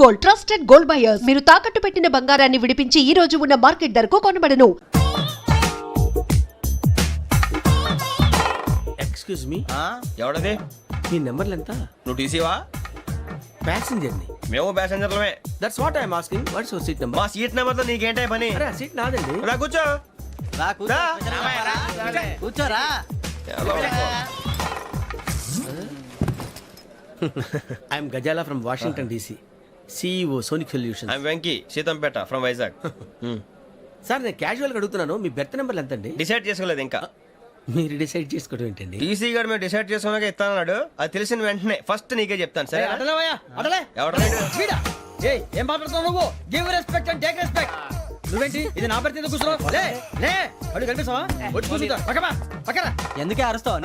Gold, trusted gold buyers. మీరు తాకట్టు పెట్టిన బంగారాన్ని విడిపించి ఈ రోజు ఉన్న మార్కెట్ ధరకు కొనబడను. Excuse me, ఎవడది? మీ నెంబర్లు ఎంత? నువ్వు టీసీవా? ప్యాసింజర్ ని. మేము ప్యాసెంజర్లమే. That's what I'm asking. What's your seat number? మా సీట్ నెంబర్ తో నీకేంటే పని? అరే సీట్ నాదండి. రా కూర్చో. రా. కూర్చోరా. I'm Gazala from Washington DC, CEO Sonic Solution. I'm Venky, Seethampeta from Vizag. Sir నేను క్యాజువల్ గా అడుగుతున్నాను, మీ బెర్త్ నెంబర్లు ఎంత అండి? డిసైడ్ చేసుకోలేదు ఇంకా. మీరు డిసైడ్ చేసుకోవడం ఏంటండి? టీసీ గారు మేము డిసైడ్ చేసుకున్నాక ఇస్తానన్నాడు. అది తెలిసిన వెంటనే ఫస్ట్ నీకే చెప్తాను. సరే వీడా? ఏయ్, ఏం మాట్లాడుతున్నావు నువ్వు? Give respect and take respect. నువ్వేంటి ఇది నా పరిస్థితి కూర్చున్నావు? లే లే, అడుగు కనిపిస్తావా? వచ్చి కూర్చుంటా. పక్కమా పక్కరా. ఎందుకే అరుస్తావు?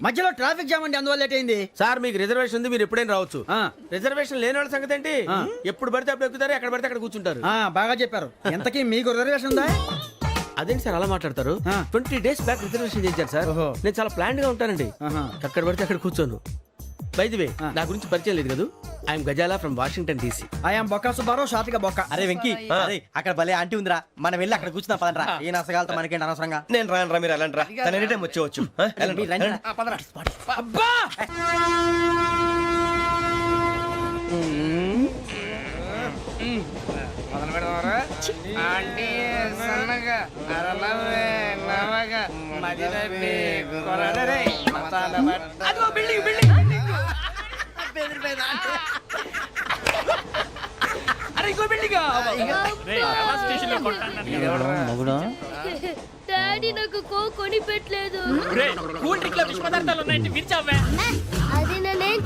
మధ్యలో ట్రాఫిక్ జామ్ అండి, అందువల్ల లేట్ అయింది. సార్ మీకు రిజర్వేషన్ ఉంది, మీరు ఎప్పుడైనా రావచ్చు. రిజర్వేషన్ లేని వాళ్ళ సంగతి ఏంటి? ఎప్పుడు పడితే అప్పుడు ఎక్కుతారు, ఎక్కడ పడితే అక్కడ కూర్చుంటారు. బాగా చెప్పారు. ఎంతకీ మీకు రిజర్వేషన్ ఉందా? అదేంటి సార్ అలా మాట్లాడతారు? 20 days బ్యాక్ రిజర్వేషన్ చేశారు సార్. నేను చాలా ప్లాన్డ్ గా ఉంటానండి. అక్కడ పడితే అక్కడ కూర్చోను. బై ది వే, నా గురించి పరిచయం లేదు కదా. I'm Gazala from Washington DC. I'm Bokka Subbarao, షాతిక బొక్క. అరే వెంకీ, అక్కడ భలే ఆంటీ ఉందిరా, మనం వెళ్ళి అక్కడ కూర్చున్నా పదనరా. ఏ నసగాలతో మనకేంటి అనవసరంగా. నేను రాను రా, మీరు వెళ్ళండి రా. తన ఎనీ టైం వచ్చేవచ్చు. అబ్బా డాడీ నాకు కొని పెట్టలేదు. అది నేనేం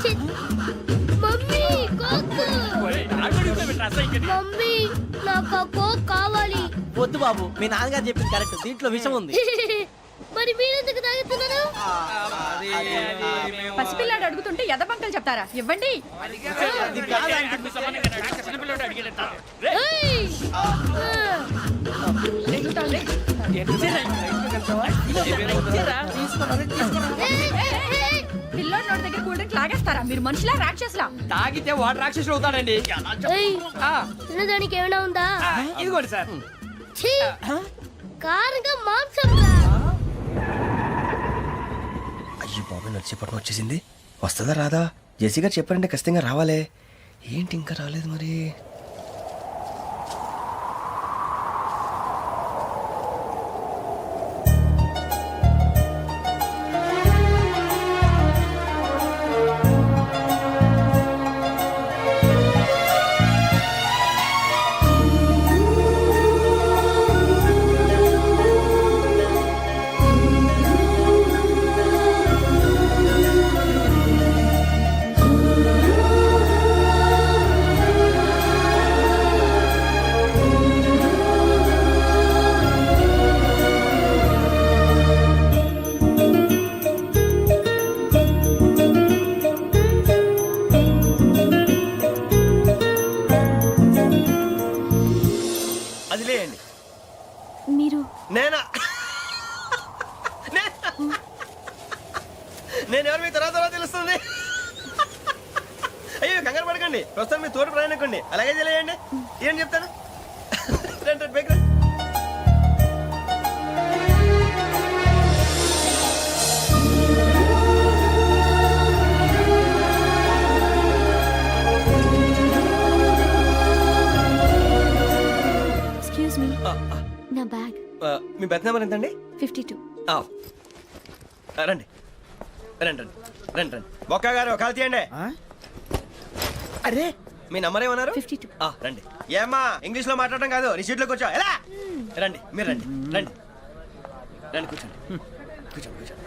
మమ్మీ మమ్మీ నాకు ఆ కోక్ కావాలి. వద్దు బాబు, మీ నాన్నగారు చెప్పింది కరెక్ట్, దీంట్లో విషయం ఉంది. మరి మీరెందుకు తాగుతున్నారు? పసిపిల్లాడు అడుగుతుంటే ఎదబంకలు చెప్తారా? ఇవ్వండి. పిల్లోడి నోటి దగ్గర కూల్ డ్రింక్ లాగేస్తారా? మీరు మనుషులా రాక్షసులా? తాగితే వాడు రాక్షసుడు అవుతాడండి. తినడానికి ఏమైనా ఉందా? ఇదిగోండి సార్. కారంగా మాంసం. అయ్యో బాబాయ్, నడిచేపట్నం వచ్చేసింది. వస్తుందా రాదా? జేసీ గారు చెప్పారంటే ఖచ్చితంగా రావాలే. ఏంటి ఇంకా రాలేదు మరి? మీరు నేను ఎవరు మీ తర్వాత తెలుస్తుంది. అయ్యో కంగారు పడకండి, ప్రస్తుతం మీ తోటి ప్రయాణకండి. అలాగే తెలియండి. ఏం చెప్తాను? రండి బైక్ రండి. ఎక్స్క్యూజ్ మీ, నా బ్యాగ్. మీ బెత్ నెంబర్ ఎంతండి? 52. రండి రండి రండి రండి రండి. బొక్క గారు కాల్ తీయండి. అరే మీ నంబర్ ఏమన్నారు? 52. రండి. ఏమ్మా ఇంగ్లీష్ లో మాట్లాడడం కాదు, నీ సీట్లో కూర్చో. ఎలా రండి, మీరు రండి రండి రండి, కూర్చోండి కూర్చోండి కూర్చోండి.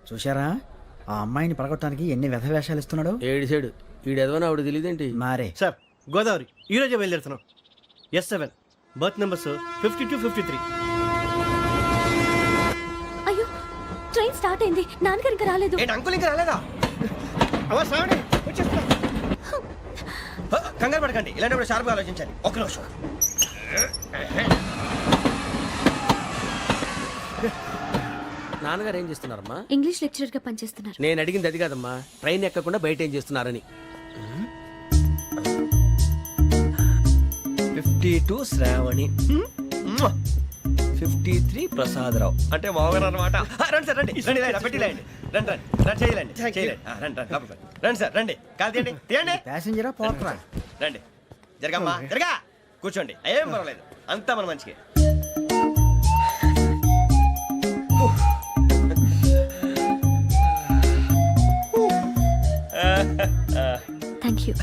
చూశారా, ఆ అమ్మాయిని పడగొట్టడానికి ఎన్ని వ్యధ వేషాలు ఇస్తున్నాడు. ఏడు సైడు ఈడు ఎదవని ఆవిడ తెలియదేంటి? మారే సార్, గోదావరి ఈరోజే బయలుదేరుతున్నాం. S7 berth numbers 52, 53. అయ్యో, ట్రైన్ స్టార్ట్ అయింది. నాన్నగారు ఇంకా రాలేదు. అంకుల్ ఇంకా రాలేదా? అవ్వ శ్రావణి వచ్చేస్తున్నా. కంగారు పడకండి, ఇలాంటప్పుడు షార్ప్గా ఆలోచించాలి. ఒక్క నిమిషం. నాన్నగారు ఏం చేస్తున్నారమ్మా? ఇంగ్లీష్ లెక్చరర్ గా పనిచేస్తున్నారు. నేను అడిగింది అది కాదమ్మా, ట్రైన్ ఎక్కకుండా బయట ఏం చేస్తున్నారని. 52 శ్రావణి, 53 ప్రసాదరావు అంటే మామగారు అనమాట. రండి సార్, రండి రండి, ఇలా పెట్టి లేండి. రండి రండి రండి, చేయలేండి చేయలేండి. రండి రండి లోపలికి రండి. రండి సార్, రండి, కాలు తీయండి తీయండి. ప్యాసింజరా పోట్రా. రండి, జరగమ్మా జరగా, కూర్చోండి, ఏం పర్వాలేదు, అంతా మన మంచిగా. Thank you.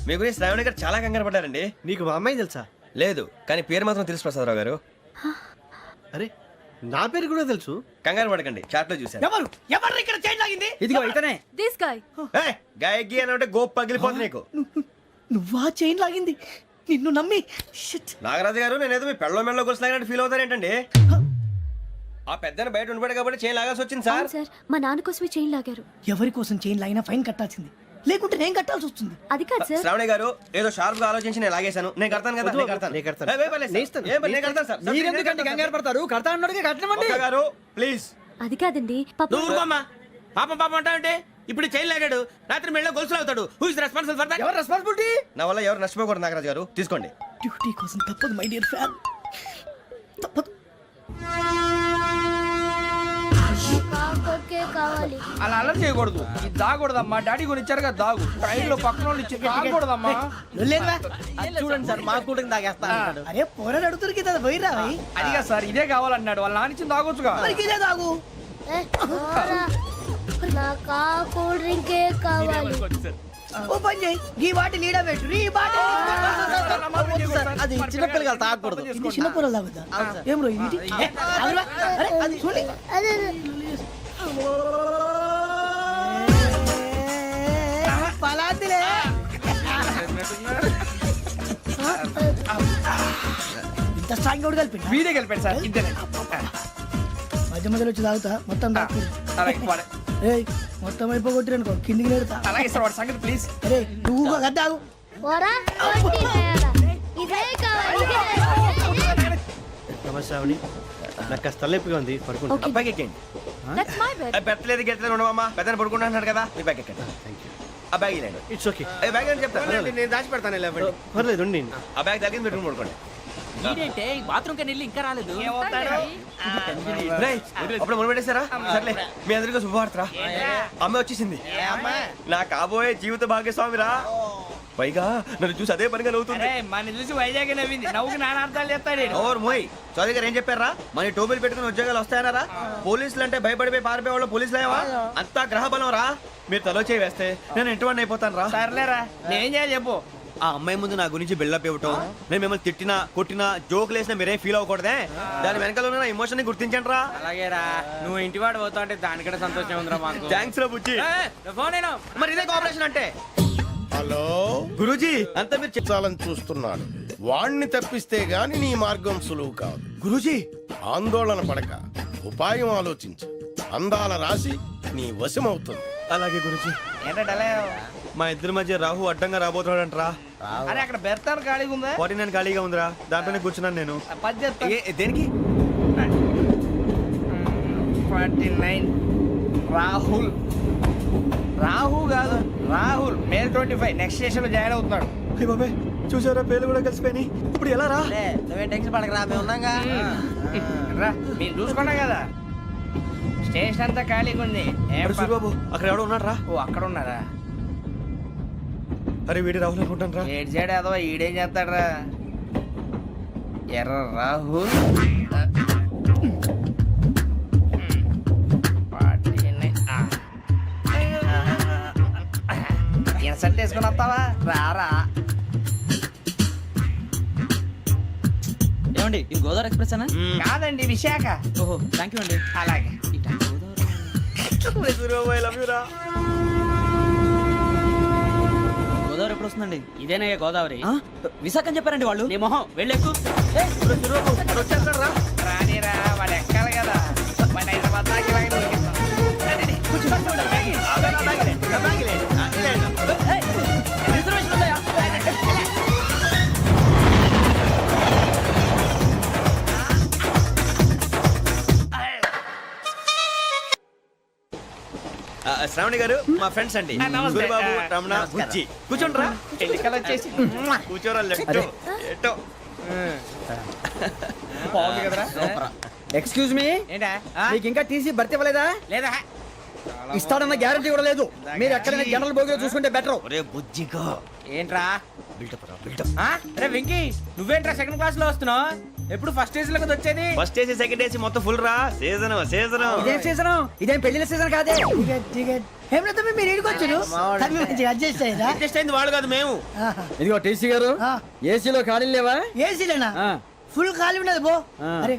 మీ గురించి శ్రావణి గారు చాలా కంగారు పడ్డారండి. నీకు మా అమ్మాయి తెలుసా? లేదు, కానీ పేరు మాత్రం తెలుసు ప్రసాదరావు గారు. అరే నా పేరు కూడా తెలుసు. కంగారు పడకండి, చాట్లో చూశాను. ఎవరు ఎవరు ఇక్కడ చైన్ లాగింది? ఇదిగో ఇతనే. This guy. ఏయ్, గాయకి అని అంటే గోప్ పగిలిపోతుంది నీకు. నువ్వా చైన్ లాగింది? నిన్ను నమ్మి. షిట్. నాగరాజు గారు, నేనేదో మీ పెళ్ళ మెళ్ళ గురిసిలాగినట్టు ఫీల్ అవుతారేంటండి? ఆ పెద్దని బయట ఉండిపోయాడు కాబట్టి చేయి లాగాల్సి వచ్చింది సార్. సార్ మా నాన్న కోసమే చైన్ లాగారు. ఎవరి కోసం చైన్ లాగినా ఫైన్ కట్టాల్సింది, లేకుంటే నేను కట్టాల్సి వస్తుంది. అది కాదు సార్. శ్రావణి గారు, ఏదో షార్ప్ గా ఆలోచించి నేను లాగేశాను. నేను కడతాను కదా, నేను కడతాను. నేను కడతాను. ఏయ్, పర్లేదు సార్. ఏం పర్లేదు, నేను కడతాను సార్. మీరెందుకంటే కంగారు పడతారు? కడతా అన్నాడుగా, కట్టమండి. ఒక్క గారు ప్లీజ్. అది కాదండి పాప. నువ్వు ఊరుకోమ్మా. పాపం పాపం అంటావంటే ఇప్పుడు చైన్ లాగాడు, రాత్రి మెళ్ళ గొలుసులు అవుతాడు. Who is responsible for that? ఎవరు రెస్పాన్సిబిలిటీ? నా వల్ల ఎవరు నష్టపోకూడదు నాగరాజు గారు, తీసుకోండి. డ్యూటీ కోసం తప్పదు మై డియర్ ఫ్యాన్, తప్పదు. కాకొక్కే కావాలి. అలా అలర్ చేయకూడదు. ఇది దాగకూడదమ్మా. డాడీ కొని ఇచ్చారు కదా దాగు. ట్రైన్ లో పక్కన వాళ్ళు ఇచ్చి దాగకూడదమ్మా. చూడండి సార్, మా కూడా తాగేస్తా. అరే పోరాడు అడుగుతారు కదా, పోయిరా. అదిగా సార్, ఇదే కావాలన్నాడు. వాళ్ళ నాన్న ఇచ్చింది తాగొచ్చుగా. ఇదే తాగు. నాకు ఆ కూల్ డ్రింకే కావాలి. ఓ పని చేయి, ఈ బాటి లీడ పెట్టు. ఈ బాటి అది చిన్నపిల్లలు తాగకూడదు. ఇది చిన్న పొరలు తాగుతా. ఏం రో ఇది? అరే అది చూడండి. అదే పలాతిలే. ఇంత స్ట్రాంగ్ కూడా కలిపి వీడే గెలిపాడు సార్, ఇద్దరే. మధ్య మధ్యలో వచ్చి తాగుతా, మొత్తం తాగు. అలాగే వాడు- ఏయ్ మొత్తం అయిపోగొట్టిరనుకో, కిందికి నేడుతా. అలాగే సార్, వాడి సంగతి ప్లీజ్. అరే నువ్వు కదా తాగు. పోరా, కొట్టి తేడా. ఇదే కావాలి, ఇదే. నమస్తే శ్రావణి, నాకు కాస్త తలెప్పిగా ఉంది, పడుకుంటా. Okay. బ్యాగ్ ఎక్కండి. That's my bed. పెట్టలేదు గెట్టలేదు ఉండవమ్మా. పెద్దని పడుకుంటున్నాడు కదా, మీ బ్యాగ్ ఎక్కండి. ఆ బ్యాగ్ ఇలాండి. It's okay. బ్యాగ్ అని చెప్తాను. నేను దాచి పెడతాను. పర్లేదు ఉండి. ఆ బ్యాగ్ తగ్గింది పెట్టుకుని పడుకోండి. రేయ్, అప్పుడు మొదలు పెట్టేశారా? సర్లే, మీ అందరికీ శుభవార్తరా. అమ్మ వచ్చేసింది. నా కాబోయే జీవిత భాగ్యస్వామిరా. పైగా నన్ను చూసి అదే పనిగా నవ్వుతుంది. మన చూసి వైజాగ్ నవ్వింది. నవ్వుకి నాన్న అర్థాలు చెప్తాడు. ఓర్ మోయ్, చౌదరి గారు ఏం చెప్పారా? మన టోబీలు పెట్టుకుని ఉద్యోగాలు వస్తాయనరా? పోలీసులు అంటే భయపడిపోయి పారిపోయే వాళ్ళు పోలీసులు అయ్యావా? అంతా గ్రహ బలం రా. మీరు తలో చేయి వేస్తే నేను ఇంటివాడిని అయిపోతాను రా. సర్లేరా, నేనేం చేయాలి చెప్పు. ఆ అమ్మాయి ముందు నా గురించి బిల్డప్ ఇవ్వటం, నేను మిమ్మల్ని తిట్టినా కొట్టినా జోకులు వేసినా మీరేం ఫీల్ అవ్వకూడదే. దాని వెనకాల ఉన్న ఎమోషన్ ని గుర్తించండి రా. అలాగేరా, నువ్వు ఇంటివాడు పోతా అంటే దానికంటే సంతోషం ఉందిరా మాకు. థ్యాంక్స్ రా బుజ్జి. ఫోన్ అయినా మరి ఇదే కోఆపరేషన్ అంటే. హలో గురూజీ, అంతా మీరు చాలని చూస్తున్నాను. వాణ్ణి తప్పిస్తే గాని నీ మార్గం సులువు కాదు. గురూజీ, ఆందోళన పడక, ఉపాయం ఆలోచించు. అందాల రాశి నీ వశమవుతుంది. అలాగే గురూజీ. ఏంటంటే మా ఇద్దరి మధ్య రాహు అడ్డంగా రాబోతున్నాడంట్రా. అరే అక్కడ బెర్తాను ఖాళీగా ఉందా? 49 ఖాళీగా ఉందిరా, దాంట్లోనే కూర్చున్నాను నేను. పది చెప్తా. దేనికి? 49 రాహుల్. రాహు కాదు, రాహుల్. మే 25 నెక్స్ట్ స్టేషన్ లో జాయిన్ అవుతున్నాడు. అయ్య బాబాయ్, చూసారా పేర్లు కూడా కలిసిపోయినాయి. ఇప్పుడు ఎలా రా? నువ్వే టెన్షన్ పడకరా, మేము ఉన్నాగా. రా, మీరు చూసుకున్నా కదా. స్టేషన్ అంతా ఖాళీగా ఉంది. ఏం అరే సూరిబాబు, అక్కడ ఎవడో ఉన్నాడు రా. ఓ అక్కడ ఉన్నారా? అరే వీడి రాహుల్ అనుకుంటాను రా. ఏడు సైడ్ ఏదో ఈడేం చేస్తాడరా? ఎర్ర రాహుల్. ఇన్సర్ట్ వేసుకుని వస్తావా? రారా. ఏమండి ఇది గోదావరి ఎక్స్ప్రెస్ అనా? కాదండి, విశాఖ. ఓహో థ్యాంక్ యూ అండి. అలాగే. సూరిబాబు, ఐ లవ్ యు రా. గోదావరి ఎప్పుడు వస్తుందండి? ఇదేనయ్య గోదావరి. విశాఖ అని చెప్పారండి వాళ్ళు. నీ మొహం వెళ్ళెక్కు. వచ్చేస్తాడు రా. రానిరా, వాడు ఎక్కాలి కదా. వాడు హైదరాబాద్ దాకా ఇలాగే దొరికిస్తాం. రండి, కూర్చో. శ్రావణి గారు మా ఫ్రెండ్స్ అండి నమస్తే. గురుబాబు రమణ నమస్కారం. బుజ్జి కూర్చోండి రా ఎన్నికలు వచ్చేసి కూర్చోరా లెట్టో ఎట్టో బాగుంది కదరా ఎక్స్క్యూజ్ మీ ఏంటా మీకు ఇంకా టీసీ భర్తీ ఇవ్వలేదా? లేదా ఇస్తాడన్న గ్యారంటీ కూడా లేదు. మీరు ఎక్కడైనా జనరల్ బోగిలో చూసుకుంటే బెటర్. ఒరే బుజ్జిగా ఏంట్రా బిల్డప్ రా బిల్డప్ అరే వెంకీ నువ్వేంట్రా సెకండ్ క్లాస్ లో వస్తున్నావు ఎప్పుడు ఫస్ట్ ఏజ్ లో కదా వచ్చేది ఫస్ట్ ఏసీ సెకండ్ ఏసీ మొత్తం ఫుల్ రా సీజన్ సీజన్ ఇదేం సీజన్? ఇదేం పెళ్లిన సీజన్ కాదే. మీరు ఇడికొచ్చారు అడ్జస్ట్ అయ్యారా? అడ్జస్ట్ అయింది వాళ్ళు కాదు మేము ఇదిగో టీసీ గారు ఏసీలో ఖాళీ లేవా? ఏసీలేనా? ఫుల్ ఖాళీ ఉండదు బో. అరే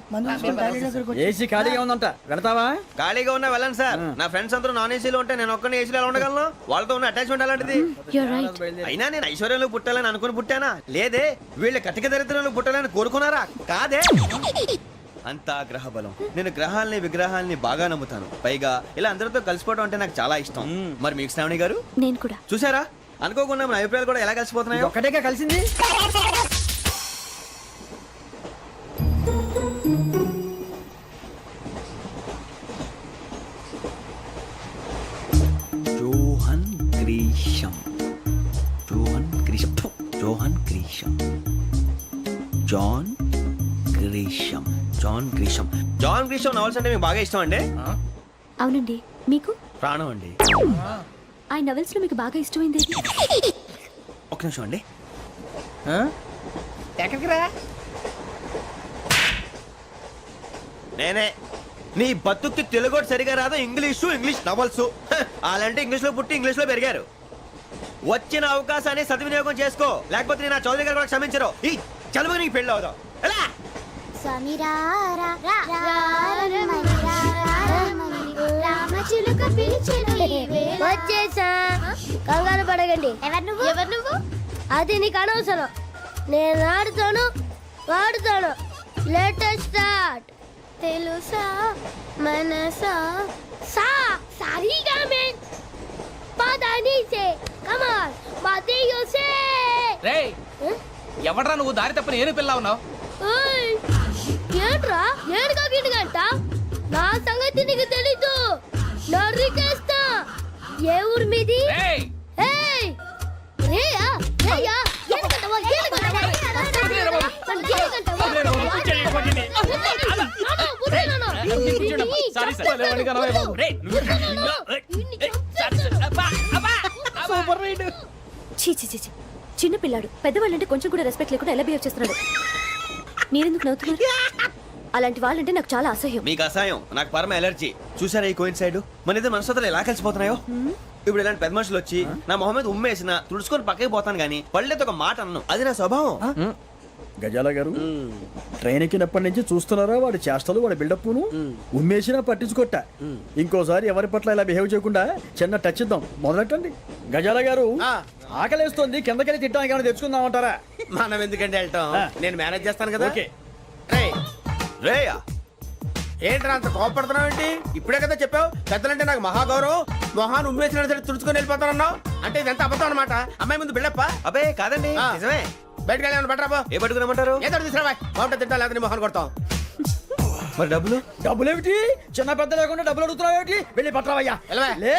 ఏసీ ఖాళీగా ఉందంట, వెళతావా? ఖాళీగా ఉన్నా వెళ్ళండి సార్ నా ఫ్రెండ్స్ అందరూ నాన్ ఏసీలో ఉంటే నేను ఒక్కనే ఏసీలో ఎలా ఉండగలను వాళ్ళతో ఉన్న అటాచ్మెంట్ అలాంటిది అయినా నేను ఐశ్వర్యంలో పుట్టాలని అనుకుని పుట్టానా లేదే వీళ్ళ కటిక దరిద్రంలో పుట్టాలని కోరుకున్నారా కాదే అంతా గ్రహ బలం నేను గ్రహాలని విగ్రహాలని బాగా నమ్ముతాను పైగా ఇలా అందరితో కలిసిపోవడం అంటే నాకు చాలా ఇష్టం మరి మీకు శ్రావణి గారు నేను కూడా చూసారా అనుకోకుండా మన అభిప్రాయాలు కూడా ఎలా కలిసిపోతున్నాయో ఒక్కటేగా కలిసింది. John Grisham John Grisham John Grisham John Grisham John Grisham John Grisham novels అంటే మీకు బాగా ఇష్టం అండి అవునండి మీకు ప్రాణం అండి ఆ నవెల్స్ లో మీకు బాగా ఇష్టమైంది ఒక్క నిమిషం అండి ఎక్కడికి రా నేనే నీ బతుక్కి తెలుగు సరిగా రాదు ఇంగ్లీష్ నవల్స్ అలాంటి ఇంగ్లీష్ లో పుట్టి ఇంగ్లీష్ లో పెరిగారు వచ్చిన అవకాశాన్ని సద్వినియోగం చేసుకో లేకపోతే నేను నా చౌదరి గారు కూడా క్షమించరు ఈ చదువు నీకు పెళ్ళి అవుదాం ఎలా వచ్చేసా కంగారు పడగండి ఎవరు నువ్వు అది నీకు అనవసరం నేను ఆడుతాను వాడుతాను లేటెస్ట్ స్టార్ట్ తెలుసా మనసా సా సారీగా మెన్ పదని సే కమాన్ బాతియో సే రేయ్ ఎవడ్రా నువ్వు దారి తప్పని ఏను పిల్ల ఉన్నావు ఓయ్ ఏంట్రా ఏడుగా గిడుగంట నా సంగతి నీకు తెలీదు నరికేస్తా ఏ ఊరు మీది రేయ్ ఏయ్ రేయా రేయా ఏడుగంటవా సారీ సార్ సూపర్ రైడ్ చీ చీ చీ చీ. చిన్న పిల్లాడు పెద్దవాళ్ళంటే కొంచెం కూడా రెస్పెక్ట్ లేకుండా ఎలా బిహేవ్ చేస్తున్నాడు మీరెందుకు నవ్వుతున్నారు అలాంటి వాళ్ళంటే నాకు చాలా అసహ్యం మీకు అసహాయం నాకు పరమ ఎలర్జీ చూసారా ఈ కోయిన్ సైడ్ మన ఇద్దరు మనసుతో ఎలా కలిసిపోతున్నాయో ఇప్పుడు ఇలాంటి పెద్ద మనుషులు వచ్చి నా మొహం మీద ఉమ్మేసిన తుడుచుకొని పక్కకి పోతాను కానీ పళ్ళేతో ఒక మాట అన్ను అది నా స్వభావం గజాల గారు ట్రైన్ ఎక్కినప్పటి నుంచి చూస్తున్నారా వాడి చేష్టలు వాడి బిల్డప్ను ఉమ్మేసినా పట్టించుకోట ఇంకోసారి ఎవరి పట్ల ఇలా బిహేవ్ చేయకుండా చిన్న టచ్ ఇద్దాం మొదలెట్టండి గజాల గారు ఆకలేస్తోంది కిందకెళ్ళి తిట్టడానికి ఏమైనా తెచ్చుకుందామంటారా మనం ఎందుకంటే వెళ్తాం నేను మేనేజ్ చేస్తాను కదా ఓకే రేయా ఏంట్రా అంత కోపడుతున్నావు ఏంటి ఇప్పుడే కదా చెప్పావు పెద్దలంటే నాకు మహాగౌరవం మొహాన్ని ఉమ్మేసిన సరే తుడుచుకొని వెళ్ళిపోతానన్నావు అంటే ఇదంతా అబద్ధం అనమాట అమ్మాయి ముందు బిళ్ళప్ప అబ్బే కాదండి నిజమే బయటకు వెళ్ళాను బట్రాబో ఏ పట్టుకురమ్మంటారు ఏదో తీసుకురావా బాగుంటే తింటా లేదా మొహాన్ని కొడతాం మరి డబ్బులు డబ్బులేమిటి చిన్న పెద్ద లేకుండా డబ్బులు అడుగుతున్నావు ఏమిటి వెళ్ళి పట్టరావయ్యా లే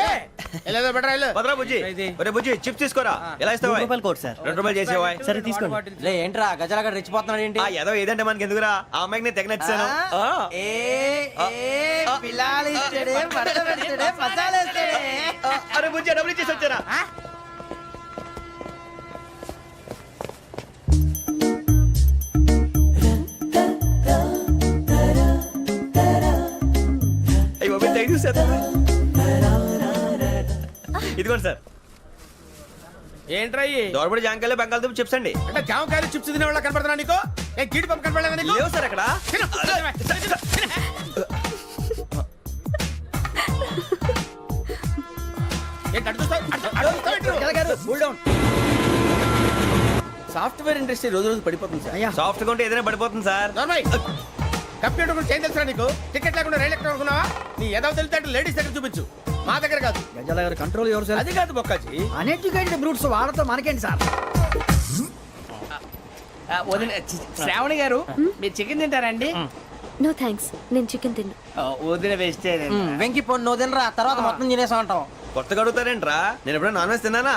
వెళ్ళేదో బట్రా వెళ్ళు భద్రా బుజ్జి ఒరే బుజ్జి చిప్స్ తీసుకోరా ఎలా ఇస్తావా కోట్ సార్ 2 రూపాయలు చేసేవా సరే తీసుకోండి లే ఏంట్రా గజాల గారు రెచ్చిపోతున్నాడు ఏంటి ఆ ఏదో ఏదంటే మనకి ఎందుకురా ఆ అమ్మాయికి నేను తెగ నచ్చాను అరే బుజ్జి డబ్బులు ఇచ్చేసి వచ్చారా అయ్యో తెగ చూసేస్తా ఇదిగోండి సార్ ఏంట్రా దోరబడి జాంకాయలు బంగాళదుంప చిప్స్ అండి అంటే జామకాయలు చిప్స్ తినే వాళ్ళ కనపడుతున్నా నీకు ఏ గీడి పంపు కనపడలేదా నీకు లేవు సార్ అక్కడ తిను, తిను, తిను. ఏంటి అటు చూస్తావు? అటు చూస్తావు ఏంటి? గజాల గారు కూల్ డౌన్. సాఫ్ట్వేర్ ఇండస్ట్రీ రోజు రోజు పడిపోతుంది సార్ సాఫ్ట్ గా ఉంటే ఏదైనా పడిపోతుంది సార్ నార్మల్ కంప్యూటర్ గురించి ఏం తెలుసా నీకు టికెట్ లేకుండా రైలు ఎక్కడ అనుకున్నావా నీ ఏదో తెలితే లేడీస్ దగ్గర చూపించు మా దగ్గర కాదు గజాల గారు కంట్రోల్ ఎవరు సార్ అది కాదు బొక్కాజీ అన్ఎడ్యుకేటెడ్ బ్రూట్స్ వాడతాం మనకేంటి సార్ వదిన శ్రావణి గారు మీరు చికెన్ తింటారండి నో థ్యాంక్స్, నేను చికెన్ తిన్ను. వదిన వెజిటేరియన్ వెంకి పొన్ను నువ్వు తినరా తర్వాత మొత్తం తినేసా ఉంటాం. కొత్తగా అడుగుతారేంట్రా? నేను ఎప్పుడైనా నాన్ వెజ్ తిన్నానా?